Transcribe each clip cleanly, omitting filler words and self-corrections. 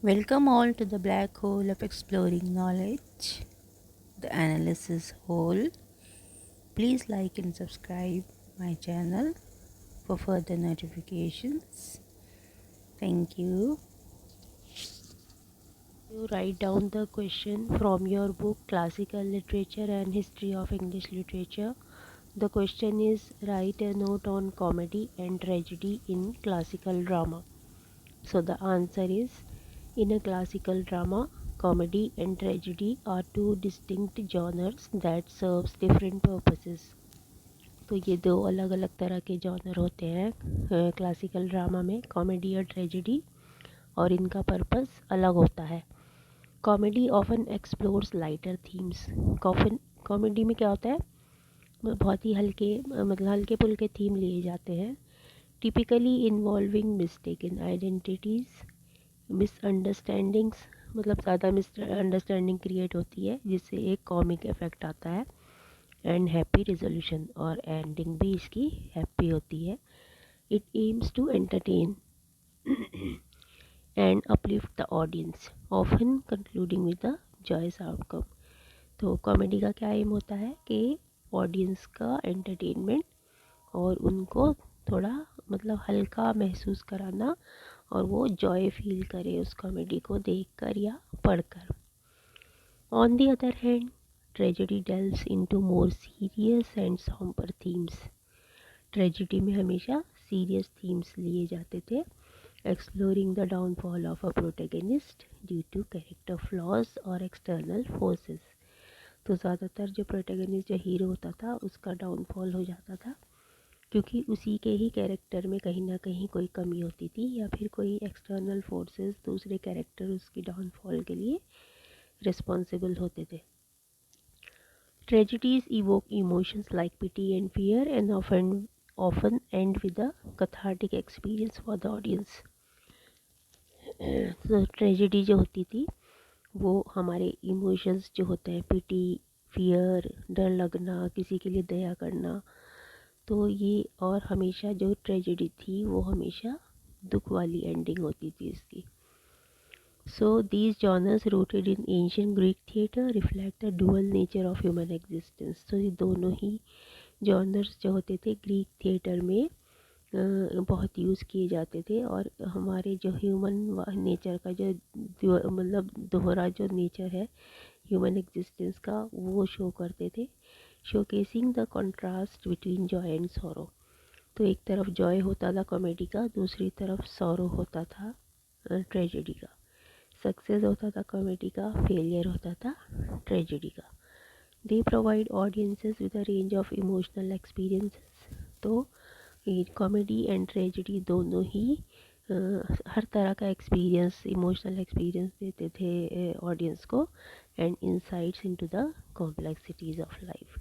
Welcome all to the black hole of exploring knowledge, the analysis hole. Please like and subscribe my channel for further notifications. Thank you. You write down the question from your book Classical Literature and History of English Literature. The question is write a note on comedy and tragedy in classical drama. So the answer is in a classical drama, comedy and tragedy are two distinct genres that serves different purposes. तो ये दो अलग अलग तरह के genre होते हैं classical drama में, कॉमेडी और ट्रेजेडी, और इनका पर्पस अलग होता है. Comedy often explores lighter themes. Comedy में क्या होता है, बहुत ही हल्के मतलब हल्के फुल्के थीम लिए जाते हैं, typically involving mistake in identities, misunderstandings, मतलब ज़्यादा मिसअंडरस्टैंडिंग क्रिएट होती है जिससे एक कॉमिक इफेक्ट आता है, एंड हैप्पी रिजोल्यूशन, और एंडिंग भी इसकी हैप्पी होती है. It aims to entertain and uplift the audience, often concluding with a joyous outcome. तो कॉमेडी का क्या एम होता है कि ऑडियंस का एंटरटेनमेंट और उनको थोड़ा मतलब हल्का महसूस कराना, और वो जॉय फील करे उस कॉमेडी को देखकर या पढ़कर. On the other hand, tragedy delves into more serious and somber themes. Tragedy में हमेशा सीरियस थीम्स लिए जाते थे, exploring the downfall of a protagonist due to character flaws और external forces. तो ज़्यादातर जो प्रोटैगनिस्ट, जो हीरो होता था, उसका डाउनफॉल हो जाता था क्योंकि उसी के ही कैरेक्टर में कहीं ना कहीं कोई कमी होती थी, या फिर कोई एक्सटर्नल फोर्सेस, दूसरे कैरेक्टर उसकी डाउनफॉल के लिए रिस्पॉन्सिबल होते थे. Tragedies evoke emotions like pity and fear and often end with a cathartic experience for the audience. तो ट्रेजेडी जो होती थी वो हमारे इमोशंस जो होते हैं, पिटी, फियर, डर लगना, किसी के लिए दया करना, तो ये, और हमेशा जो ट्रेजेडी थी वो हमेशा दुख वाली एंडिंग होती थी इसकी. So these genres rooted in ancient Greek theatre reflect the dual nature of human existence. तो ये दोनों ही जॉनर्स जो होते थे ग्रीक थिएटर में बहुत यूज़ किए जाते थे, और हमारे जो ह्यूमन नेचर का जो मतलब दोहरा जो नेचर है ह्यूमन एग्जिस्टेंस का, वो शो करते थे, showcasing the contrast between Joy and sorrow. तो एक तरफ जॉय होता था कॉमेडी का, दूसरी तरफ सॉरो होता था ट्रेजेडी का. सक्सेस होता था कॉमेडी का, फेलियर होता था ट्रेजेडी का. They provide audiences with a range of emotional experiences. तो कॉमेडी एंड ट्रेजेडी दोनों ही हर तरह का एक्सपीरियंस, इमोशनल एक्सपीरियंस देते थे ऑडियंस को, and insights into the complexities of life.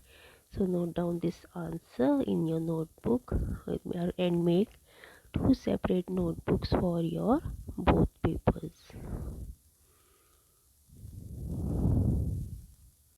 So note down this answer in your notebook and make two separate notebooks for your both papers.